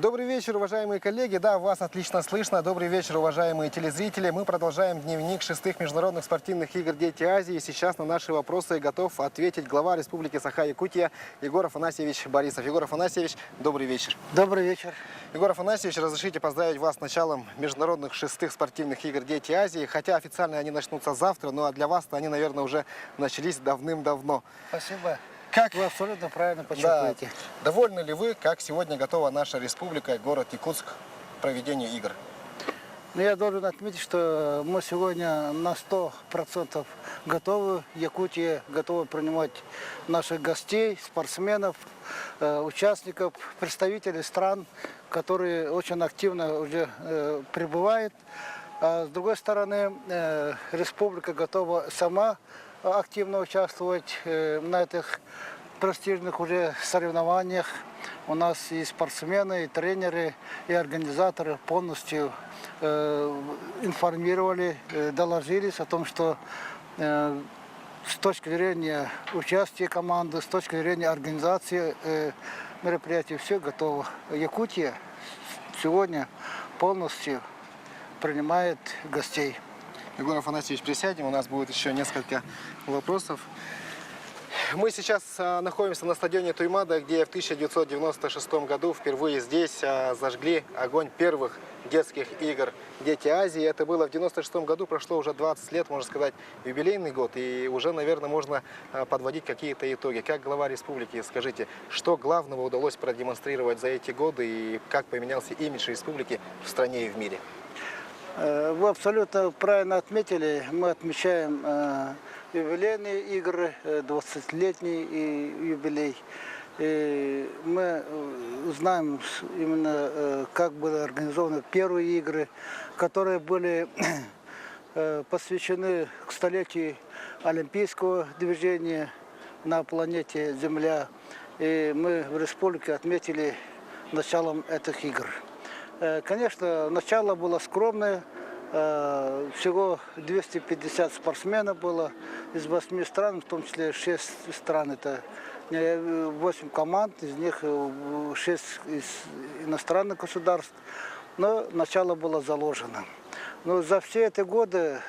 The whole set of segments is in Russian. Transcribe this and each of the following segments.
Добрый вечер, уважаемые коллеги. Да, вас отлично слышно. Добрый вечер, уважаемые телезрители. Мы продолжаем дневник шестых международных спортивных игр «Дети Азии». И сейчас на наши вопросы готов ответить глава Республики Саха-Якутия Егор Афанасьевич Борисов. Егор Афанасьевич, добрый вечер. Добрый вечер. Егор Афанасьевич, разрешите поздравить вас с началом международных шестых спортивных игр «Дети Азии». Хотя официально они начнутся завтра, но для вас они, наверное, уже начались давным-давно. Спасибо. Как? Вы абсолютно правильно подчеркиваете. Да. Довольны ли вы, как сегодня готова наша республика и город Якутск к проведению игр? Но я должен отметить, что мы сегодня на 100% готовы. Якутия готова принимать наших гостей, спортсменов, участников, представителей стран, которые очень активно уже прибывают. А с другой стороны, республика готова сама активно участвовать на этих престижных уже соревнованиях. У нас и спортсмены, и тренеры, и организаторы полностью информировали, доложились о том, что с точки зрения участия команды, с точки зрения организации мероприятий все готово. Якутия сегодня полностью принимает гостей. Егор Афанасьевич, присядем, у нас будет еще несколько вопросов. Мы сейчас находимся на стадионе Туймада, где в 1996 году впервые здесь зажгли огонь первых детских игр «Дети Азии». Это было в 1996 году, прошло уже 20 лет, можно сказать, юбилейный год. И уже, наверное, можно подводить какие-то итоги. Как глава республики, скажите, что главного удалось продемонстрировать за эти годы и как поменялся имидж республики в стране и в мире? Вы абсолютно правильно отметили. Мы отмечаем юбилейные игры, 20-летний юбилей. И мы знаем именно, как были организованы первые игры, которые были посвящены к столетию олимпийского движения на планете Земля. И мы в республике отметили началом этих игр. Конечно, начало было скромное, всего 250 спортсменов было из 8 стран, в том числе 6 стран, это 8 команд, из них 6 из иностранных государств, но начало было заложено. Но за все эти годы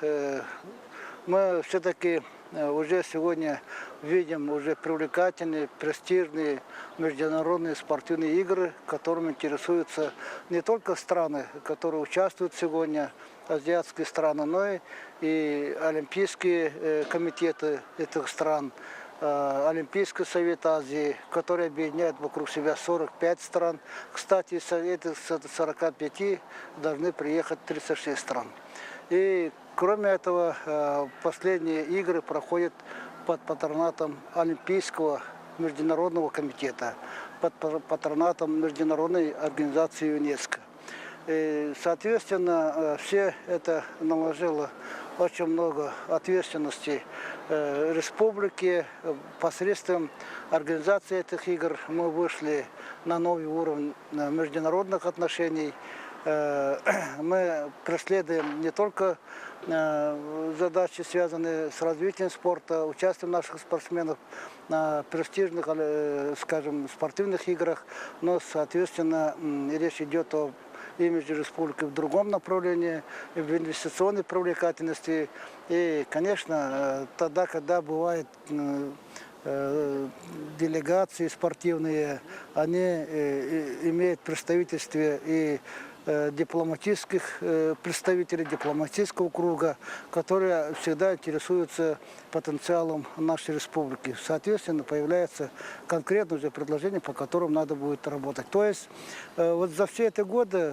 мы все-таки уже сегодня видим уже привлекательные, престижные международные спортивные игры, которыми интересуются не только страны, которые участвуют сегодня, азиатские страны, но и олимпийские комитеты этих стран, Олимпийский совет Азии, который объединяет вокруг себя 45 стран. Кстати, из этих 45 должны приехать 36 стран. И кроме этого, последние игры проходят под патронатом Олимпийского международного комитета, под патронатом Международной организации ЮНЕСКО. И, соответственно, все это наложило очень много ответственности республики. Посредством организации этих игр мы вышли на новый уровень международных отношений. Мы преследуем не только задачи, связанные с развитием спорта, участием наших спортсменов на престижных, скажем, спортивных играх, но, соответственно, речь идет о имидже республики в другом направлении, в инвестиционной привлекательности. И, конечно, тогда, когда бывают делегации спортивные, они имеют представительство и дипломатических представителей дипломатического круга, которые всегда интересуются потенциалом нашей республики. Соответственно, появляется конкретное уже предложение, по которым надо будет работать. То есть вот за все эти годы,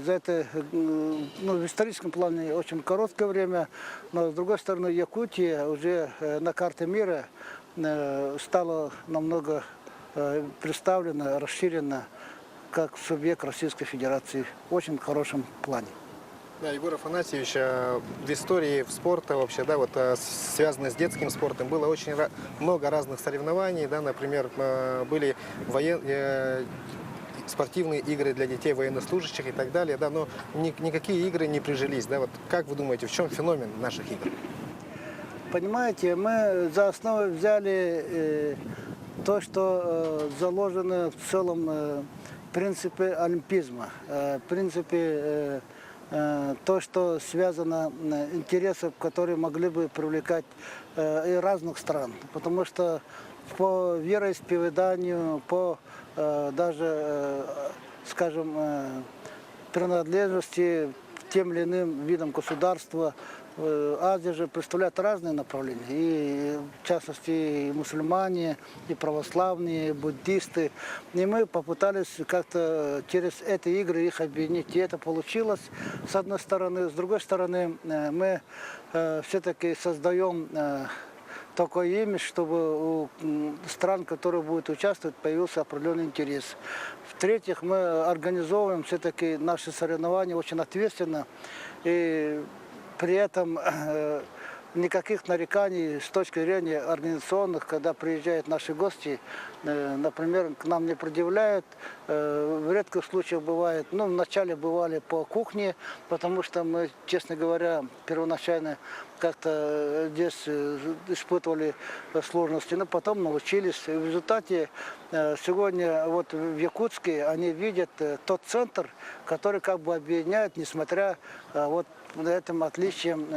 за это в историческом плане очень короткое время, но с другой стороны Якутия уже на карте мира стала намного представлена, расширена как субъект Российской Федерации в очень хорошем плане. Да, Егор Афанасьевич, в истории спорта вообще, да, вот связано с детским спортом, было очень много разных соревнований, да, например, были спортивные игры для детей, военнослужащих и так далее, да, но никакие игры не прижились, да, вот как вы думаете, в чем феномен наших игр? Понимаете, мы за основу взяли то, что заложено в целом принципы олимпизма, принципы то, что связано интересов, которые могли бы привлекать и разных стран. Потому что по вероисповеданию, по даже, скажем, принадлежности к тем или иным видам государства, Азия же представляет разные направления, и в частности и мусульмане, и православные, и буддисты. И мы попытались как-то через эти игры их объединить, и это получилось с одной стороны. С другой стороны, мы все-таки создаем такой имидж, чтобы у стран, которые будут участвовать, появился определенный интерес. В-третьих, мы организовываем все-таки наши соревнования очень ответственно, и при этом никаких нареканий с точки зрения организационных, когда приезжают наши гости, например, к нам не предъявляют. В редких случаях бывает, ну, вначале бывали по кухне, потому что мы, честно говоря, первоначально как-то здесь испытывали сложности, но потом научились. В результате сегодня вот в Якутске они видят тот центр, который как бы объединяет, несмотря вот этим отличием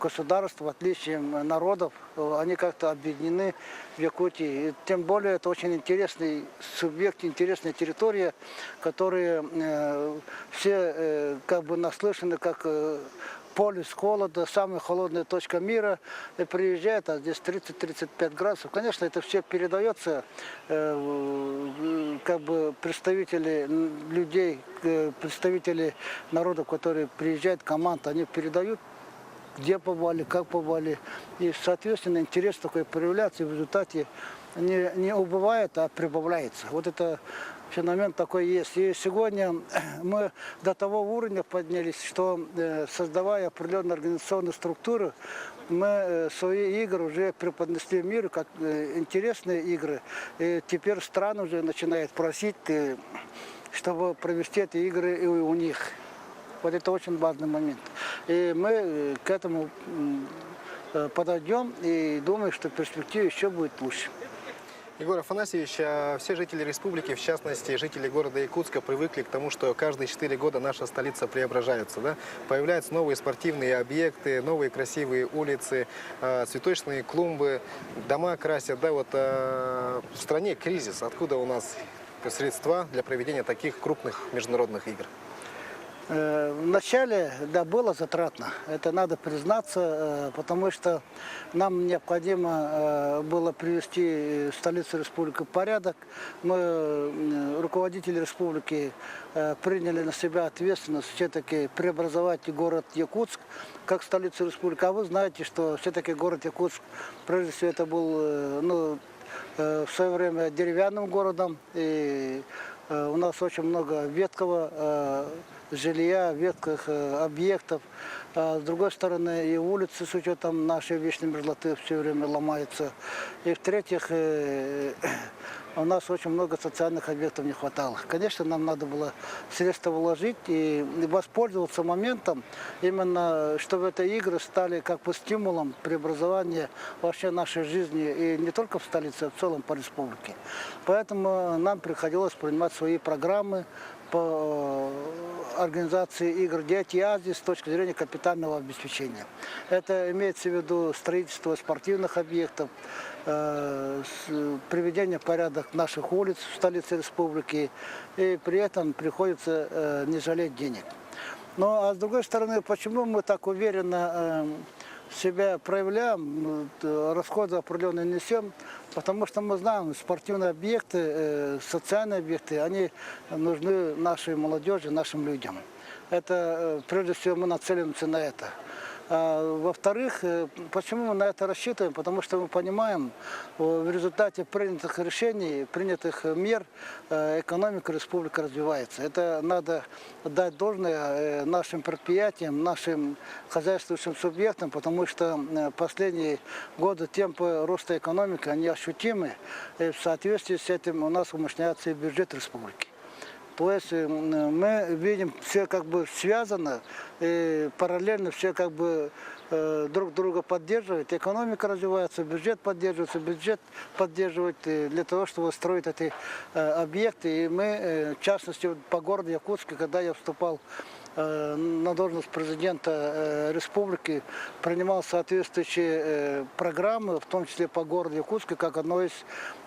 государств, отличием народов, они как-то объединены в Якутии. И тем более это очень интересный субъект, интересная территория, которые все как бы наслышаны как полюс холода, самая холодная точка мира, и приезжает, а здесь 30-35 градусов. Конечно, это все передается, как бы представители людей, представители народов, которые приезжают, команд, они передают, где побывали, как побывали. И, соответственно, интерес такой проявляется, и в результате не убывает, а прибавляется. Вот это феномен такой есть. И сегодня мы до того уровня поднялись, что, создавая определенные организационные структуры, мы свои игры уже преподнесли миру как интересные игры. И теперь страны уже начинают просить, чтобы провести эти игры и у них. Вот это очень важный момент. И мы к этому подойдем и думаю, что в перспективе еще будет лучше. Егор Афанасьевич, все жители республики, в частности жители города Якутска, привыкли к тому, что каждые 4 года наша столица преображается. Да? Появляются новые спортивные объекты, новые красивые улицы, цветочные клумбы, дома красят. Да? Вот, в стране кризис. Откуда у нас средства для проведения таких крупных международных игр? Вначале, да, было затратно, это надо признаться, потому что нам необходимо было привести столицу республики в порядок. Мы, руководители республики, приняли на себя ответственность все-таки преобразовать город Якутск как столицу республики. А вы знаете, что все-таки город Якутск, прежде всего, это был, ну, в свое время деревянным городом, и у нас очень много ветхого жилья, ветхих объектов. А с другой стороны, и улицы с учетом нашей вечной мерзлоты все время ломаются. И в-третьих, у нас очень много социальных объектов не хватало. Конечно, нам надо было средства вложить и воспользоваться моментом, именно чтобы эти игры стали как бы стимулом преобразования вообще нашей жизни, и не только в столице, а в целом по республике. Поэтому нам приходилось принимать свои программы по организации игр «Дети Азии» с точки зрения капитального обеспечения. Это имеется в виду строительство спортивных объектов, приведение в порядок наших улиц в столице республики, и при этом приходится не жалеть денег. Ну а с другой стороны, почему мы так уверенно себя проявляем, расходы определенные несем? Потому что мы знаем, спортивные объекты, социальные объекты, они нужны нашей молодежи, нашим людям. Это, прежде всего, мы нацеливаемся на это. Во-вторых, почему мы на это рассчитываем? Потому что мы понимаем, в результате принятых решений, принятых мер, экономика республики развивается. Это надо дать должное нашим предприятиям, нашим хозяйствующим субъектам, потому что последние годы темпы роста экономики, они ощутимы. И в соответствии с этим у нас умощняется и бюджет республики. То есть мы видим, все как бы связано, и параллельно все как бы друг друга поддерживать, экономика развивается, бюджет поддерживать для того, чтобы строить эти объекты. И мы, в частности, вот по городу Якутске, когда я вступал на должность президента республики, принимал соответствующие программы, в том числе по городу Якутске, как одной из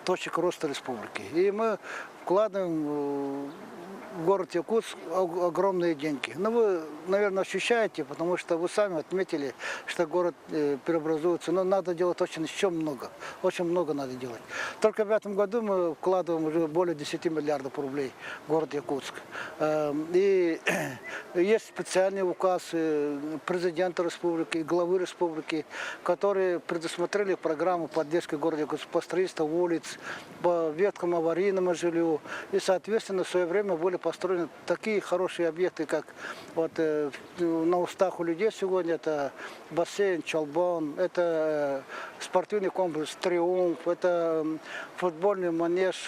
точек роста республики. И мы вкладываем в город Якутск огромные деньги. Но вы, наверное, ощущаете, потому что вы сами отметили, что город преобразуется. Но надо делать еще много. Очень много надо делать. Только в этом году мы вкладываем уже более 10 миллиардов рублей в город Якутск. И есть специальный указ президента республики, главы республики, которые предусмотрели программу поддержки города Якутск по строительству улиц, по веткам аварийному жилью. И, соответственно, в свое время были построены такие хорошие объекты, как вот на устах у людей сегодня это бассейн Чалбон, это спортивный комплекс Триумф, это футбольный манеж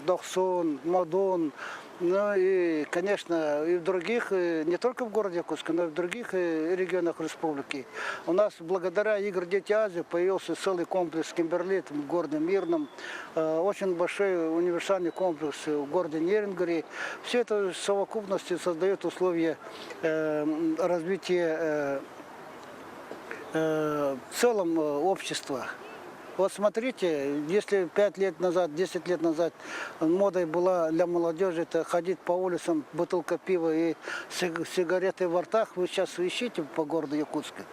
Дохсон, Мадон. Ну и, конечно, и в других, не только в городе Якутске, но и в других регионах республики. У нас благодаря играм «Дети Азии» появился целый комплекс Кимберлит в городе Мирном, очень большой универсальный комплекс в городе Нерингаре. Все это в совокупности создает условия развития в целом общества. Вот смотрите, если 5 лет назад, 10 лет назад модой была для молодежи это ходить по улицам, бутылка пива и сигареты во ртах, вы сейчас ищите по городу Якутска,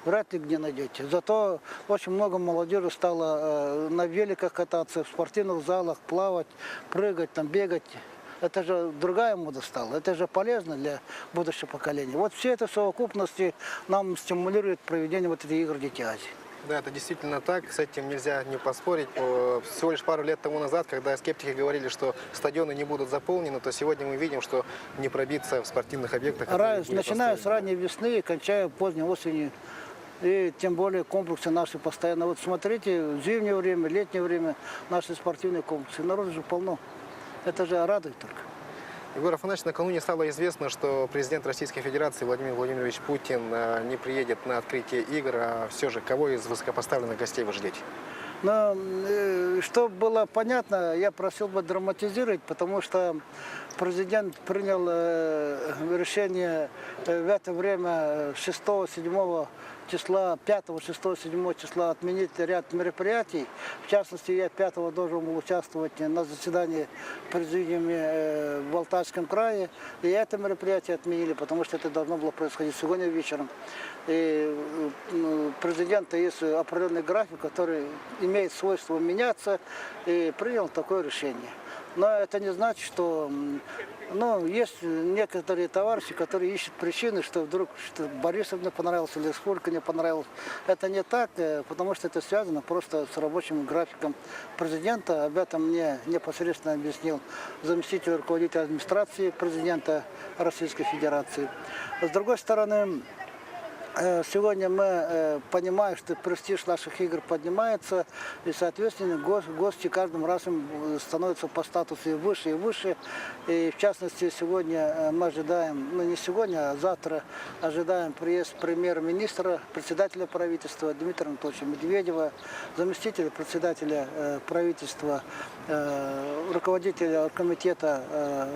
вряд ли где найдете. Зато очень много молодежи стало на великах кататься, в спортивных залах плавать, прыгать, там, бегать. Это же другая мода стала, это же полезно для будущего поколения. Вот все это в совокупности нам стимулирует проведение вот этих игр «Дети Азии». Да, это действительно так, с этим нельзя не поспорить. Всего лишь пару лет тому назад, когда скептики говорили, что стадионы не будут заполнены, то сегодня мы видим, что не пробиться в спортивных объектах. Начиная с ранней весны и кончая поздней осенью. И тем более комплексы наши постоянно. Вот смотрите, в зимнее время, летнее время наши спортивные комплексы. Народу же полно. Это же радует только. Егор Афанасьевич, накануне стало известно, что президент Российской Федерации Владимир Владимирович Путин не приедет на открытие игр. А все же, кого из высокопоставленных гостей вы ждете? Но, чтобы было понятно, я просил бы драматизировать, потому что президент принял решение в это время 6-7 числа, 5, 6, 7 числа отменить ряд мероприятий. В частности, я 5 должен был участвовать на заседании президиума в Алтайском крае. И это мероприятие отменили, потому что это должно было происходить сегодня вечером. И у президента есть определенный график, который имеет свойство меняться, и принял такое решение. Но это не значит, что есть некоторые товарищи, которые ищут причины, что вдруг Борисов не понравился или Сколько не понравилось. Это не так, потому что это связано просто с рабочим графиком президента. Об этом мне непосредственно объяснил заместитель руководителя администрации президента Российской Федерации. С другой стороны, сегодня мы понимаем, что престиж наших игр поднимается, и, соответственно, гости каждым разом становятся по статусу и выше, и выше. И, в частности, сегодня мы ожидаем, не сегодня, а завтра ожидаем приезд премьер-министра, председателя правительства Дмитрия Анатольевича Медведева, заместителя председателя правительства, руководителя комитета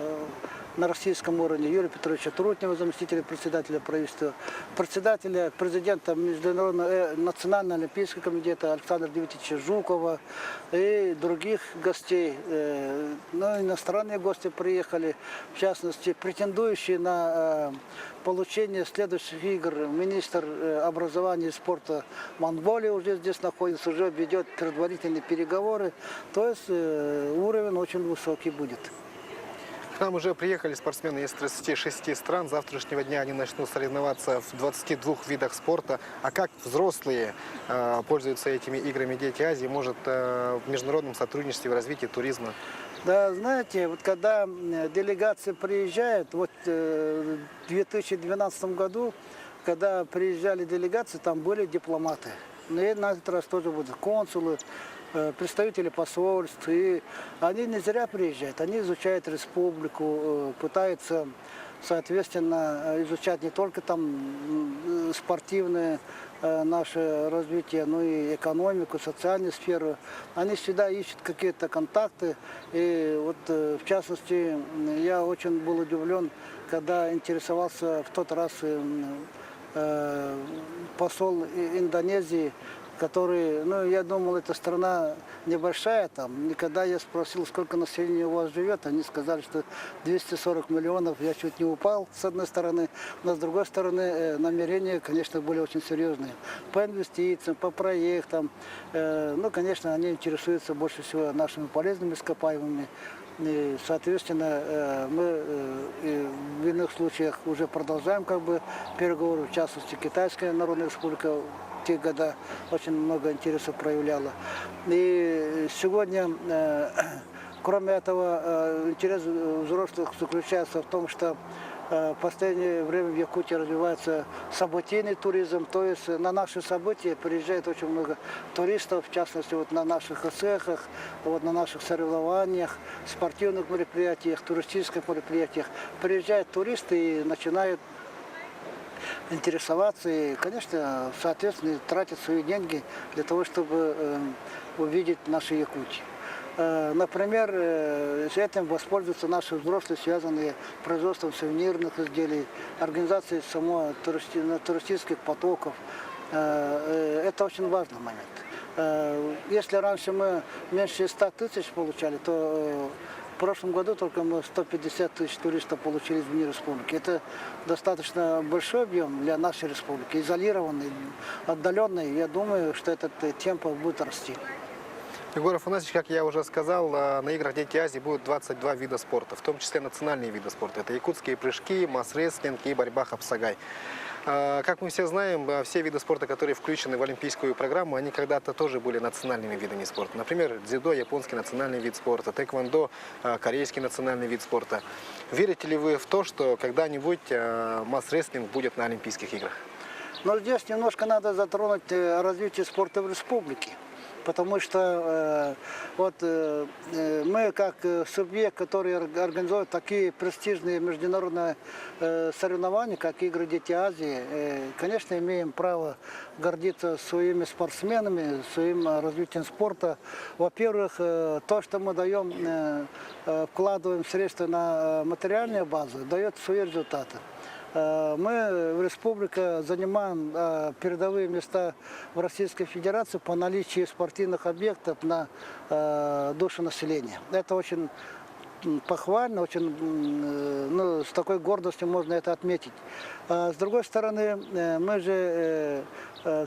на российском уровне Юрия Петровича Трутнева, заместителя председателя правительства, председателя, президента Международного национального олимпийского комитета Александра Дмитриевича Жукова и других гостей. Иностранные гости приехали, в частности, претендующие на получение следующих игр. Министр образования и спорта Монголии уже здесь находится, уже ведет предварительные переговоры. То есть уровень очень высокий будет. К нам уже приехали спортсмены из 36 стран. С завтрашнего дня они начнут соревноваться в 22 видах спорта. А как взрослые пользуются этими играми «Дети Азии», может, в международном сотрудничестве, в развитии туризма? Да, знаете, вот когда делегации приезжают, вот в 2012 году, когда приезжали делегации, там были дипломаты. И на этот раз тоже будут консулы, представители посольств. И они не зря приезжают, они изучают республику, пытаются соответственно, изучать не только там спортивное наше развитие, но и экономику, социальную сферу. Они всегда ищут какие-то контакты. И вот, в частности, я очень был удивлен, когда интересовался в тот раз посол Индонезии, который, ну, я думал, эта страна небольшая там. И когда я спросил, сколько населения у вас живет, они сказали, что 240 миллионов. Я чуть не упал, с одной стороны. Но с другой стороны, намерения, конечно, были очень серьезные. По инвестициям, по проектам. Ну, конечно, они интересуются больше всего нашими полезными ископаемыми. И, соответственно, мы в иных случаях уже продолжаем переговоры, в частности, Китайская Народная Республика в те годы очень много интереса проявляла. И сегодня, кроме этого, интерес взрослых заключается в том, что в последнее время в Якутии развивается событийный туризм, то есть на наши события приезжает очень много туристов, в частности вот на наших ОСЭХах, вот на наших соревнованиях, спортивных мероприятиях, туристических мероприятиях. Приезжают туристы и начинают интересоваться и, конечно, соответственно, тратят свои деньги для того, чтобы увидеть наши Якутии. Например, этим воспользуются наши взрослые, связанные с производством сувенирных изделий, организацией туристических потоков. Это очень важный момент. Если раньше мы меньше 100 тысяч получали, то в прошлом году только мы 150 тысяч туристов получили в вне республики. Это достаточно большой объем для нашей республики, изолированный, отдаленный. Я думаю, что этот темп будет расти. Егор Афанасьевич, как я уже сказал, на играх Дети Азии будут 22 вида спорта, в том числе национальные виды спорта. Это якутские прыжки, масс-рестлинг и борьба хапсагай. Как мы все знаем, все виды спорта, которые включены в олимпийскую программу, они когда-то тоже были национальными видами спорта. Например, дзюдо – японский национальный вид спорта, тэквондо – корейский национальный вид спорта. Верите ли вы в то, что когда-нибудь масс-рестлинг будет на Олимпийских играх? Но здесь немножко надо затронуть развитие спорта в республике. Потому что мы, как субъект, который организует такие престижные международные соревнования, как игры Дети Азии, конечно, имеем право гордиться своими спортсменами, своим развитием спорта. Во-первых, то, что мы даем, вкладываем средства на материальную базу, дает свои результаты. Мы в республике занимаем передовые места в Российской Федерации по наличию спортивных объектов на душу населения. Это очень похвально, очень, ну, с такой гордостью можно это отметить. С другой стороны, мы же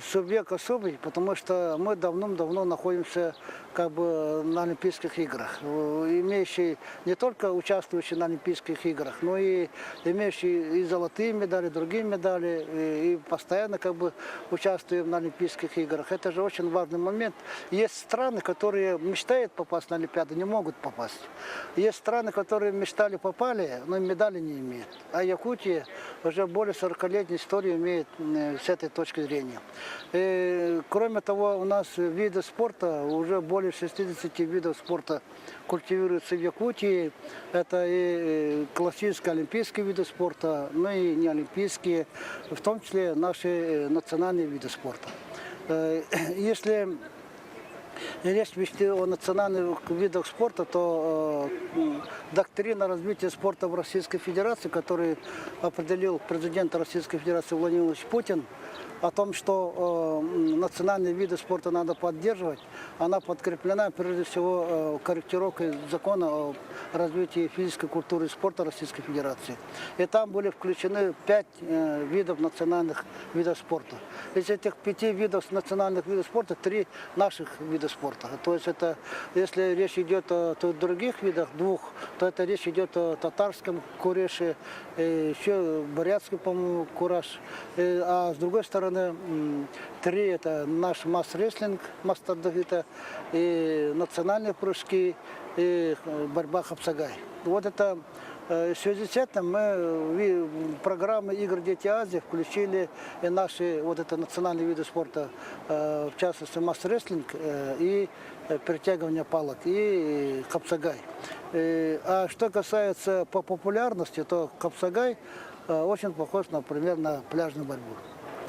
субъект особый, потому что мы давным-давно находимся на Олимпийских играх, имеющие не только участвующие на Олимпийских играх, но и имеющие и золотые медали, другие медали, и постоянно участвуем на Олимпийских играх. Это же очень важный момент. Есть страны, которые мечтают попасть на Олимпиаду, не могут попасть. Есть страны, которые мечтали, попали, но медали не имеют. А Якутия уже более 40-летней историю имеет с этой точки зрения. И, кроме того, у нас виды спорта, уже более 60 видов спорта культивируются в Якутии. Это и классические олимпийские виды спорта, но и неолимпийские, в том числе наши национальные виды спорта. Если речь вести о национальных видах спорта, то доктрина развития спорта в Российской Федерации, которую определил президент Российской Федерации Владимир Владимирович Путин, о том, что национальные виды спорта надо поддерживать, она подкреплена прежде всего корректировкой закона о развитии физической культуры и спорта Российской Федерации. И там были включены 5 видов национальных видов спорта. Из этих 5 видов национальных видов спорта 3 наших вида спорта. То есть это, если речь идет о других видах, 2, то это речь идет о татарском куреше, еще бурятском, по-моему, кураж. А с другой стороны, 3 это наш масс-рестлинг, мастер-дагита, и национальные прыжки, и борьба хапсагай. Вот это В связи с этим мы в программы игр «Дети Азии» включили и наши вот это национальные виды спорта, в частности масс-рестлинг и перетягивание палок и капсагай. А что касается по популярности, то капсагай очень похож, например, на пляжную борьбу.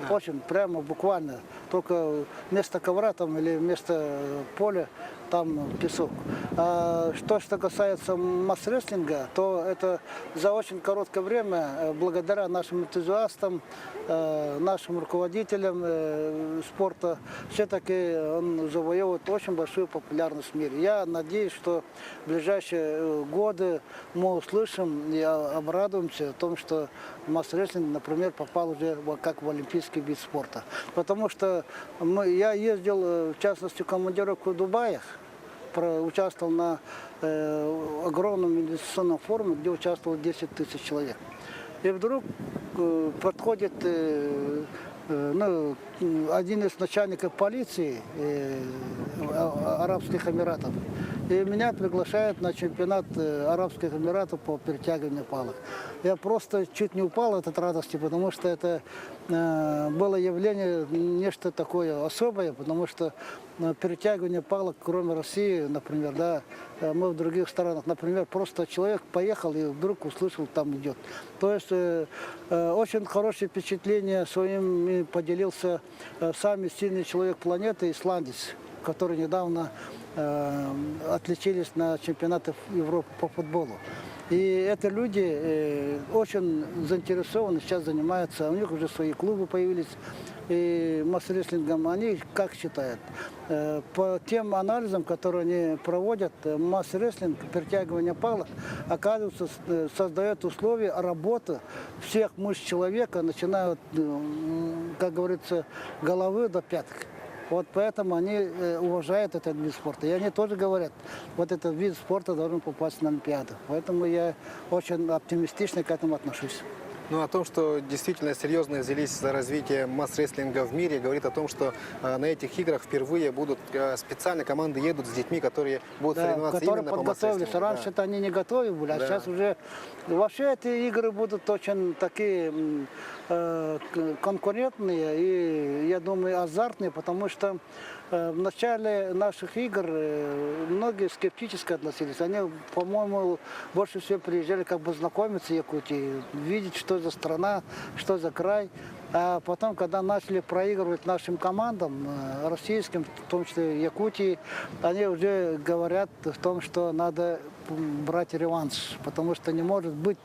Очень прямо буквально. Только вместо ковра там или вместо поля там песок. А что касается масс-рестлинга, то это за очень короткое время, благодаря нашим энтузиастам, нашим руководителям спорта, все-таки он завоевывает очень большую популярность в мире. Я надеюсь, что в ближайшие годы мы услышим и обрадуемся о том, что масс-рестлинг, например, попал уже как в олимпийский вид спорта. Потому что я ездил, в частности, в командировку в Дубае, участвовал на огромном инвестиционном форуме, где участвовало 10 тысяч человек. И вдруг подходит один из начальников полиции Арабских Эмиратов. И меня приглашают на чемпионат Арабских Эмиратов по перетягиванию палок. Я просто чуть не упал от радости, потому что это было явление нечто такое особое, потому что перетягивание палок, кроме России, например, да, мы в других странах, например, просто человек поехал и вдруг услышал, там идет. То есть очень хорошее впечатление своим поделился самый сильный человек планеты, исландец, который недавно отличились на чемпионатах Европы по футболу. И это люди очень заинтересованы, сейчас занимаются, у них уже свои клубы появились, и масс-рестлингом. Они как считают? По тем анализам, которые они проводят, масс-рестлинг, перетягивание палок, оказывается, создает условия работы всех мышц человека, начиная от, как говорится, головы до пяток. Вот поэтому они уважают этот вид спорта. И они тоже говорят, вот этот вид спорта должен попасть на Олимпиаду. Поэтому я очень оптимистично к этому отношусь. Ну, о том, что действительно серьезно взялись за развитие масс-рестлинга в мире, говорит о том, что на этих играх впервые будут специально команды едут с детьми, которые будут соревноваться которые именно по подготовились. масс-рестлингу. Раньше-то они не готовы были, а сейчас уже... Вообще эти игры будут очень такие конкурентные и, я думаю, азартные, потому что в начале наших игр многие скептически относились. Они, по-моему, больше всего приезжали как бы знакомиться с Якутией, видеть, что за страна, что за край. А потом, когда начали проигрывать нашим командам, российским, в том числе Якутии, они уже говорят о том, что надо брать реванш, потому что не может быть,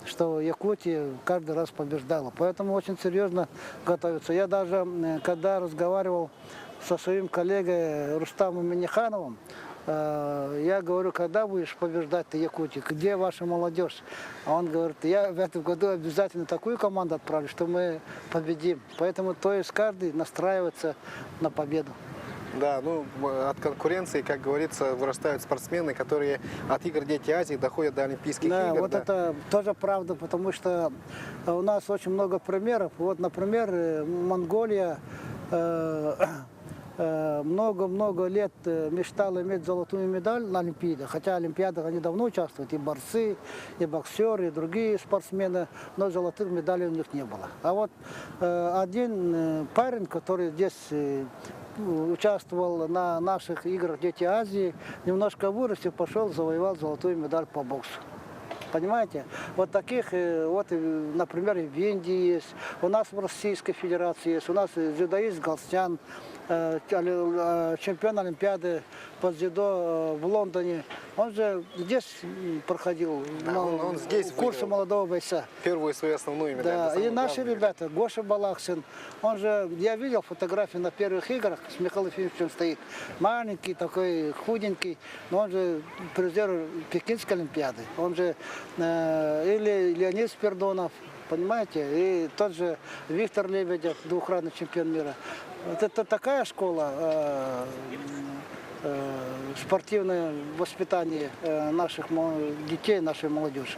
что Якутия каждый раз побеждала. Поэтому очень серьезно готовятся. Я даже, когда разговаривал со своим коллегой Рустамом Минихановым, я говорю, когда будешь побеждать ты Якутию, где ваша молодежь? А он говорит, я в этом году обязательно такую команду отправлю, что мы победим. Поэтому то есть каждый настраивается на победу. Да, ну от конкуренции, как говорится, вырастают спортсмены, которые от игр «Дети Азии» доходят до Олимпийских Да, игр. вот это тоже правда, потому что у нас очень много примеров. Вот, например, Монголия много-много лет мечтала иметь золотую медаль на Олимпиадах, хотя Олимпиадах они давно участвуют, и борцы, и боксеры, и другие спортсмены, но золотых медалей у них не было. А вот один парень, который здесь участвовал на наших играх «Дети Азии», немножко вырос и пошел, завоевал золотую медаль по боксу. Понимаете? Вот таких, вот, например, и в Индии есть, у нас в Российской Федерации есть, у нас дзюдоист Галстян, чемпион Олимпиады по дзюдо в Лондоне. Он же здесь проходил он здесь курсы молодого бойца. Первую свою основную медаль. Да, и наши ребята, Гоша Балахсин, он же, я видел фотографии на первых играх, с Михаилом Ефимовичем стоит, маленький такой, худенький, но он же призер Пекинской Олимпиады, он же, или Леонид Спердонов, понимаете, и тот же Виктор Лебедев, двукратный чемпион мира. Вот это такая школа, спортивное воспитание наших детей, нашей молодежи.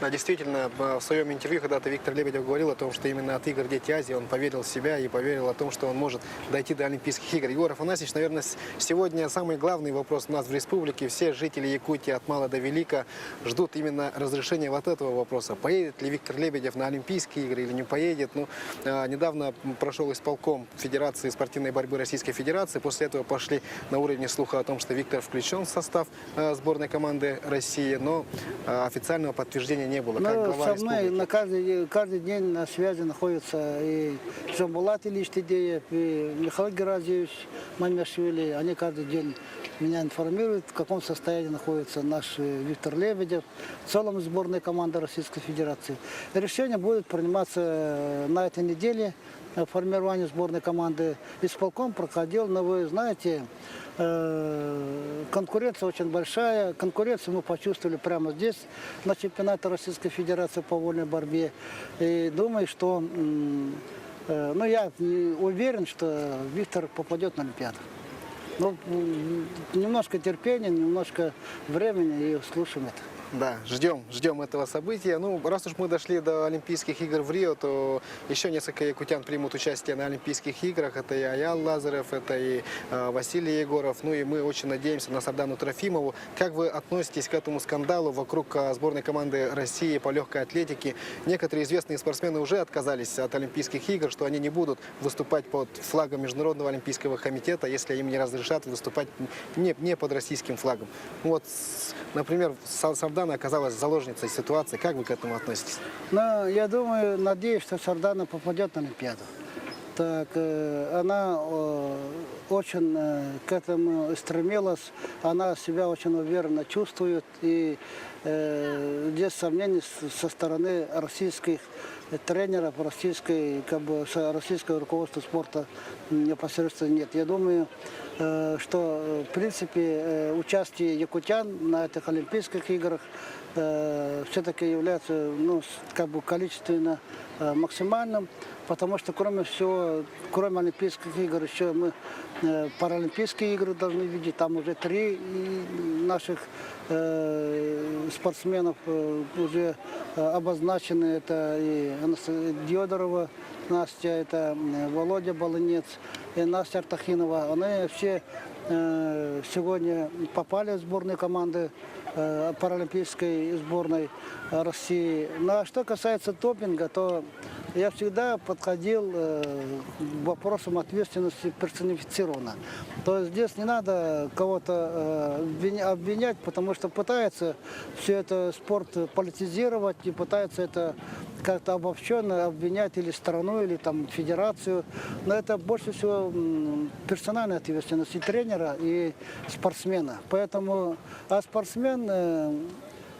Да, действительно, в своем интервью когда-то Виктор Лебедев говорил о том, что именно от игр «Дети Азии» он поверил в себя и поверил о том, что он может дойти до Олимпийских игр. Егор Афанасьевич, наверное, сегодня самый главный вопрос у нас в республике. Все жители Якутии от мала до велика ждут именно разрешения вот этого вопроса. Поедет ли Виктор Лебедев на Олимпийские игры или не поедет? Ну, недавно прошел исполком Федерации спортивной борьбы Российской Федерации. После этого пошли на уровне слуха о том, что Виктор включен в состав сборной команды России, но официального подтверждения не было. Как глава со мной республики. каждый день на связи находятся и Жамбулат Ильич Тидеев, и Михаил Геразиевич Мамешвили. Они каждый день меня информируют, в каком состоянии находится наш Виктор Лебедев, в целом сборной команды Российской Федерации. Решение будет приниматься на этой неделе. Формирование сборной команды исполком проходил, но вы знаете, конкуренция очень большая. Конкуренцию мы почувствовали прямо здесь, на чемпионате Российской Федерации по вольной борьбе. И думаю, что, ну, я уверен, что Виктор попадет на Олимпиаду. Ну, немножко терпения, немножко времени и слушаем это. Да, ждем этого события. Ну, раз уж мы дошли до Олимпийских игр в Рио, то еще несколько якутян примут участие на Олимпийских играх. Это и Аял Лазарев, это и Василий Егоров. Ну и мы очень надеемся на Сардану Трофимову. Как вы относитесь к этому скандалу вокруг сборной команды России по легкой атлетике? Некоторые известные спортсмены уже отказались от Олимпийских игр, что они не будут выступать под флагом Международного олимпийского комитета, если им не разрешат выступать не под российским флагом. Вот, например, Сардана оказалась заложницей ситуации. Как вы к этому относитесь? Ну, я думаю, надеюсь, что Сардана попадет на Олимпиаду. Так, она очень к этому стремилась, она себя очень уверенно чувствует, и здесь сомнений со стороны российских тренеров, российского руководства спорта непосредственно нет. Я думаю, что в принципе участие якутян на этих Олимпийских играх все-таки является, ну, количественно максимальным, потому что кроме Олимпийских игр еще мы паралимпийские игры должны видеть. Там уже 3 наших спортсменов уже обозначены. Это и Диодорова Настя, это Володя Балынец и Настя Артахинова. Они все сегодня попали в сборную команды паралимпийской сборной России. Ну, а что касается допинга, то я всегда подходил к вопросам ответственности персонифицированно. То есть здесь не надо кого-то обвинять, потому что пытается все это спорт политизировать и пытается это как-то обобщенно обвинять или страну, или там федерацию. Но это больше всего персональная ответственность и тренера, и спортсмена. Поэтому, спортсмен,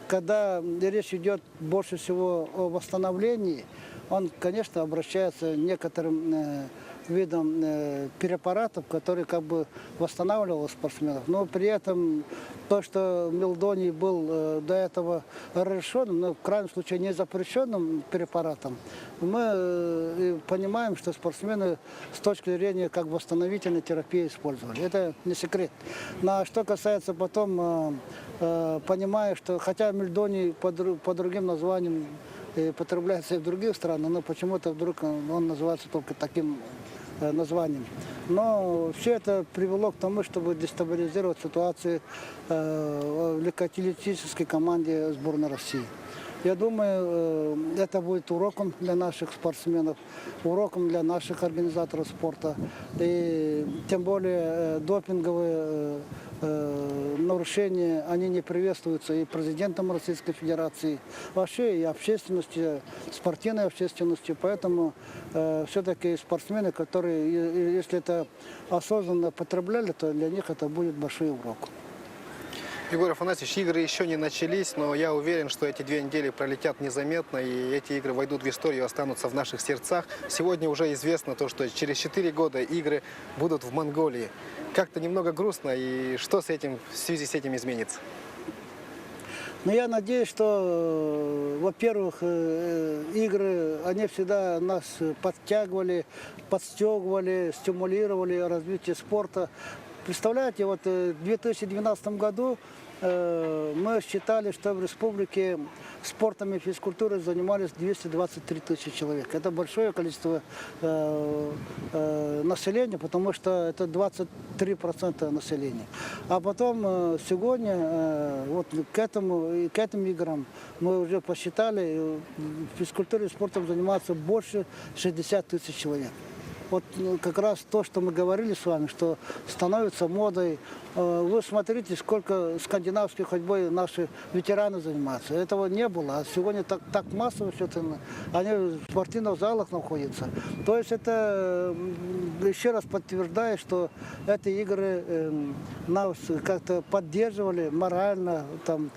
когда речь идет больше всего о восстановлении, он, конечно, обращается к некоторым видам препаратов, которые как бы восстанавливали спортсменов. Но при этом то, что мелдоний был до этого разрешенным, но в крайнем случае не запрещенным препаратом, мы понимаем, что спортсмены с точки зрения как восстановительной терапии использовали. Это не секрет. Но что касается потом, понимая, что хотя мелдоний по другим названиям потребляется и в других странах, но почему-то вдруг он называется только таким названием. Но все это привело к тому, чтобы дестабилизировать ситуацию в легкоатлетической команде сборной России. Я думаю, это будет уроком для наших спортсменов, уроком для наших организаторов спорта. И тем более допинговые нарушения, они не приветствуются и президентом Российской Федерации, вообще и общественностью, спортивной общественностью. Поэтому все-таки спортсмены, которые, если это осознанно потребляли, то для них это будет большой урок. Егор Афанасьевич, игры еще не начались, но я уверен, что эти 2 недели пролетят незаметно, и эти игры войдут в историю и останутся в наших сердцах. Сегодня уже известно то, что через 4 года игры будут в Монголии. Как-то немного грустно, и что в связи с этим изменится? Но я надеюсь, что, во-первых, игры, они всегда нас подтягивали, подстегивали, стимулировали развитие спорта. Представляете, вот в 2012 году мы считали, что в республике спортом и физкультурой занимались 223 тысячи человек. Это большое количество населения, потому что это 23% населения. А потом сегодня вот к этим играм мы уже посчитали, физкультурой и спортом заниматься больше 60 тысяч человек. Вот как раз то, что мы говорили с вами, что становится модой. Вы смотрите, сколько скандинавской ходьбой наши ветераны занимаются. Этого не было, а сегодня так массово все это, они в спортивных залах находятся. То есть это еще раз подтверждает, что эти игры нас как-то поддерживали морально, там,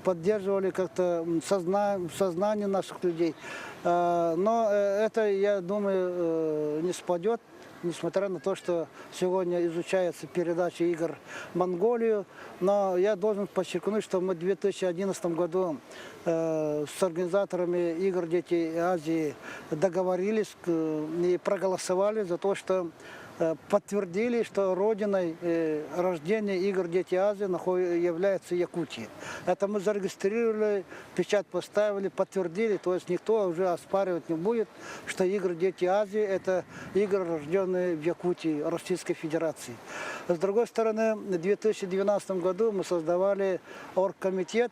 поддерживали как-то сознание наших людей. Но это, я думаю, не спадет, несмотря на то, что сегодня изучается передача игр в Монголию. Но я должен подчеркнуть, что мы в 2011 году с организаторами игр «Дети Азии» договорились и проголосовали за то, что подтвердили, что родиной рождения игр «Дети Азии» является Якутия. Это мы зарегистрировали, печать поставили, подтвердили, то есть никто уже оспаривать не будет, что игры «Дети Азии» – это игры, рожденные в Якутии, Российской Федерации. С другой стороны, в 2012 году мы создавали оргкомитет,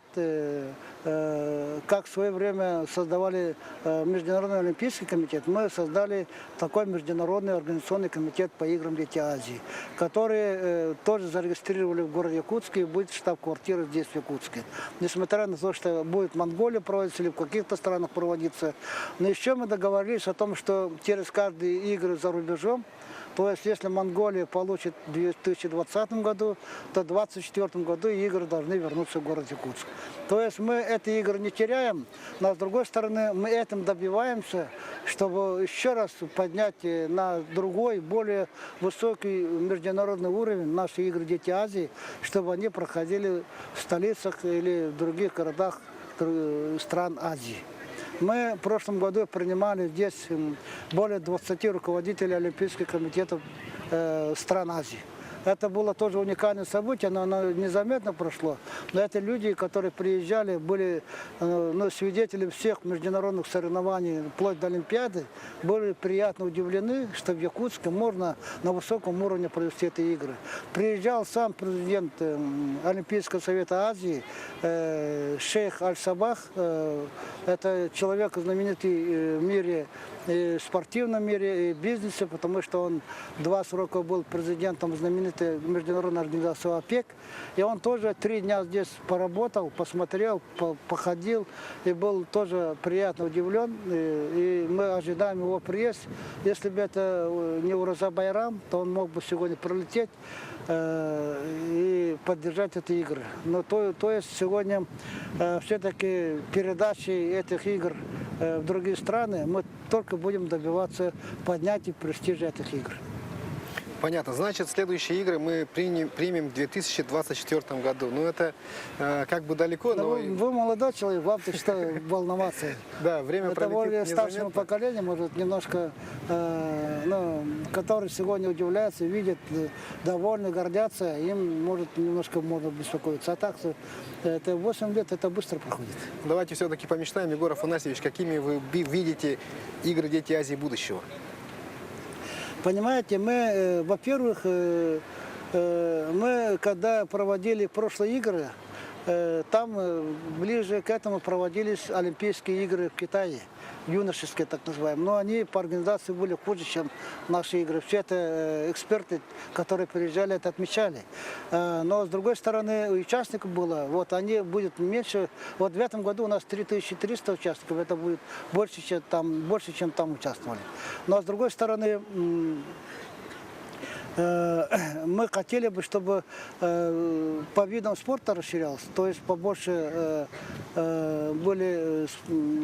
как в свое время создавали Международный олимпийский комитет, мы создали такой международный организационный комитет по играм «Дети Азии», который тоже зарегистрировали в городе Якутске и будет штаб-квартира здесь, в Якутске. Несмотря на то, что будет в Монголии проводиться или в каких-то странах проводиться. Но еще мы договорились о том, что через каждые игры за рубежом, то есть, если Монголия получит в 2020 году, то в 2024 году игры должны вернуться в город Якутск. То есть, мы эти игры не теряем, но, с другой стороны, мы этим добиваемся, чтобы еще раз поднять на другой, более высокий международный уровень наши игры «Дети Азии», чтобы они проходили в столицах или в других городах стран Азии. Мы в прошлом году принимали здесь более 20 руководителей Олимпийских комитетов стран Азии. Это было тоже уникальное событие, но оно незаметно прошло. Но это люди, которые приезжали, были свидетелями всех международных соревнований, вплоть до Олимпиады, были приятно удивлены, что в Якутске можно на высоком уровне провести эти игры. Приезжал сам президент Олимпийского совета Азии, шейх Аль-Сабах. Это человек знаменитый в мире, и в спортивном мире, и в бизнесе, потому что он 2 срока был президентом знаменитой международной организации ОПЕК. И он тоже 3 дня здесь поработал, посмотрел, походил, и был тоже приятно удивлен. И мы ожидаем его приезд. Если бы это не Уроза Байрам, то он мог бы сегодня прилететь и поддержать эти игры. Но то есть сегодня все-таки передачи этих игр в другие страны мы только будем добиваться поднятия престижа этих игр. Понятно. Значит, следующие игры мы примем в 2024 году. Ну, это как бы далеко, но... Вы молодой человек, вам-то что волноваться. Да, время это более пролетит старшему незаметно. поколению, может, немножко, которые сегодня удивляются, видят, довольны, гордятся, им, может, немножко можно беспокоиться. А так, это 8 лет, это быстро проходит. Давайте все-таки помечтаем, Егор Афанасьевич, какими вы видите игры «Дети Азии» будущего? Понимаете, мы, во-первых, мы когда проводили прошлые игры, там ближе к этому проводились Олимпийские игры в Китае, юношеские так называемые. Но они по организации были хуже, чем наши игры. Все это эксперты, которые приезжали, это отмечали. Но с другой стороны, участников было, вот они будут меньше. Вот в этом году у нас 3300 участников, это будет больше, чем там участвовали. Но с другой стороны, мы хотели бы, чтобы по видам спорта расширялось, то есть побольше были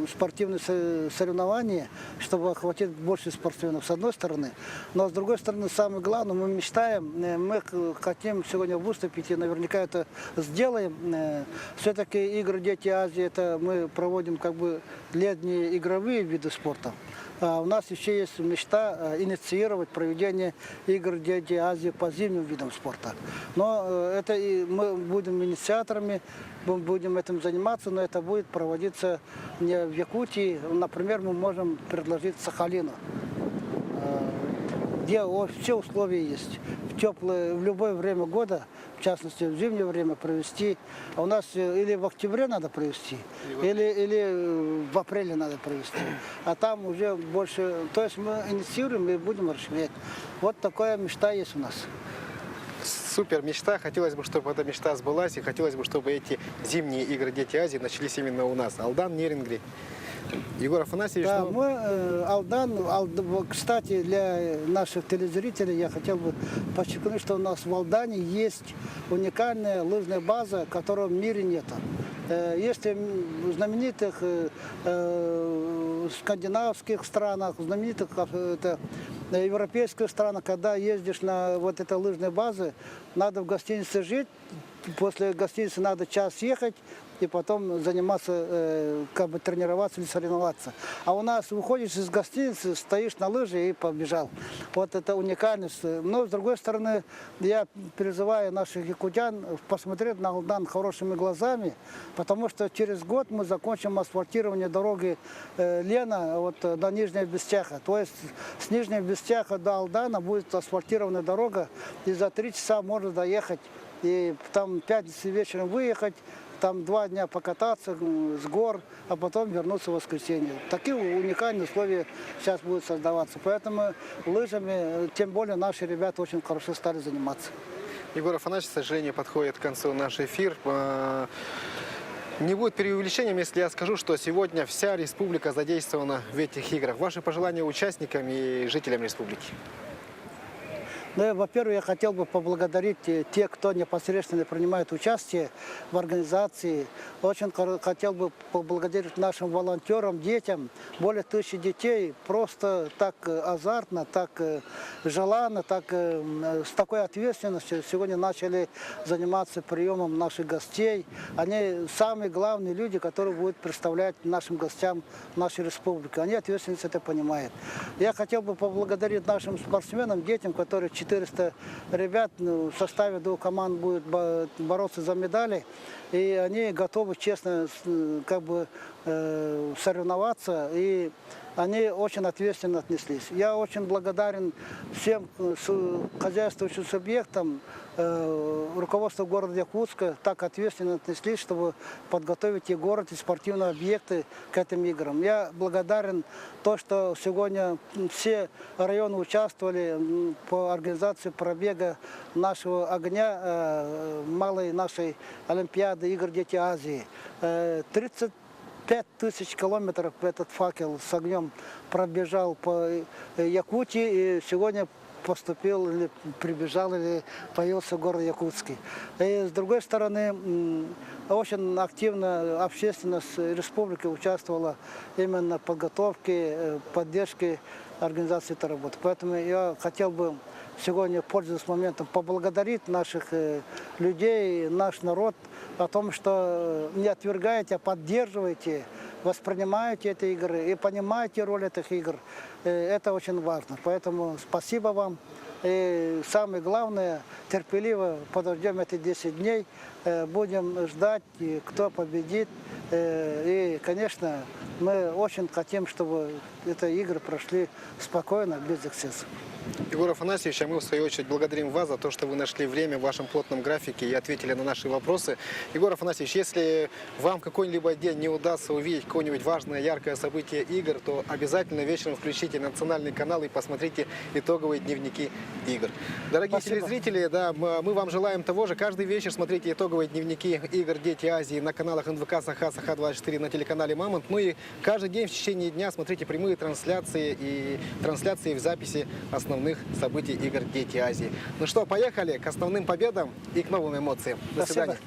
спортивные соревнования, чтобы охватить больше спортсменов с одной стороны. Но с другой стороны, самое главное, мы мечтаем, мы хотим сегодня выступить и наверняка это сделаем. Все-таки игры «Дети Азии» это мы проводим как бы летние игровые виды спорта. А у нас еще есть мечта инициировать проведение игр Дети Азии по зимним видам спорта. Но это и мы будем инициаторами, мы будем этим заниматься, но это будет проводиться не в Якутии. Например, мы можем предложить Сахалину, где все условия есть. В любое время года, в частности в зимнее время провести. А у нас или в октябре надо провести, или в апреле надо провести. А там уже больше, то есть мы инициируем и будем расширять. Вот такая мечта есть у нас. Супер мечта. Хотелось бы, чтобы эта мечта сбылась, и хотелось бы, чтобы эти зимние игры Дети Азии начались именно у нас. Алдан, Нерингри. Егор Афанасьевич, Да, мы, кстати, для наших телезрителей я хотел бы подчеркнуть, что у нас в Алдане есть уникальная лыжная база, которой в мире нет. Если в знаменитых скандинавских странах, в знаменитых европейских странах, когда ездишь на вот этой лыжной базе, надо в гостинице жить, после гостиницы надо час ехать, и потом заниматься, как бы тренироваться или соревноваться. А у нас выходишь из гостиницы, стоишь на лыжи и побежал. Вот это уникальность. Но, с другой стороны, я призываю наших якутян посмотреть на Алдан хорошими глазами, потому что через год мы закончим асфальтирование дороги Лена вот, до Нижнего Бестяха. То есть с Нижнего Бестяха до Алдана будет асфальтированная дорога, и за 3 часа можно доехать, и там в пятницу вечером выехать, там 2 дня покататься с гор, а потом вернуться в воскресенье. Такие уникальные условия сейчас будут создаваться. Поэтому лыжами, тем более наши ребята очень хорошо стали заниматься. Егор Афанасьевич, к сожалению, подходит к концу наш эфир. Не будет преувеличением, если я скажу, что сегодня вся республика задействована в этих играх. Ваши пожелания участникам и жителям республики? Ну, во-первых, я хотел бы поблагодарить тех, кто непосредственно принимает участие в организации. Очень хотел бы поблагодарить нашим волонтерам, детям. Более 1000 детей просто так азартно, так желанно, так, с такой ответственностью сегодня начали заниматься приемом наших гостей. Они самые главные люди, которые будут представлять нашим гостям нашу республику. Они ответственность это понимают. Я хотел бы поблагодарить нашим спортсменам, детям, которые 400 ребят в составе 2 команд будут бороться за медали. И они готовы честно как бы соревноваться. И они очень ответственно отнеслись. Я очень благодарен всем хозяйствующим субъектам, руководству города Якутска так ответственно отнеслись, чтобы подготовить и город, и спортивные объекты к этим играм. Я благодарен то, что сегодня все районы участвовали по организации пробега нашего огня, малой нашей Олимпиады, игр Дети Азии. 5000 километров этот факел с огнем пробежал по Якутии, и сегодня поступил или прибежал, или появился в городе Якутске. И с другой стороны, очень активно общественность республики участвовала именно в подготовке, поддержке организации этой работы. Поэтому я хотел бы сегодня, пользуясь моментом, поблагодарить наших людей, наш народ о том, что не отвергаете, а поддерживаете, воспринимаете эти игры и понимаете роль этих игр. Это очень важно. Поэтому спасибо вам. И самое главное, терпеливо подождем эти 10 дней, будем ждать, кто победит. И, конечно, мы очень хотим, чтобы эти игры прошли спокойно, без эксцессов. Егор Афанасьевич, а мы, в свою очередь, благодарим вас за то, что вы нашли время в вашем плотном графике и ответили на наши вопросы. Егор Афанасьевич, если вам какой-либо день не удастся увидеть какое-нибудь важное, яркое событие игр, то обязательно вечером включите национальный канал и посмотрите итоговые дневники игр. Дорогие телезрители, да, мы вам желаем того же. Каждый вечер смотрите итоговые дневники игр Дети Азии на каналах НВК Саха, Саха-24, на телеканале Мамонт. Ну и каждый день в течение дня смотрите прямые трансляции и трансляции в записи основных событий игр Дети Азии. Ну что, поехали к основным победам и к новым эмоциям. До свидания.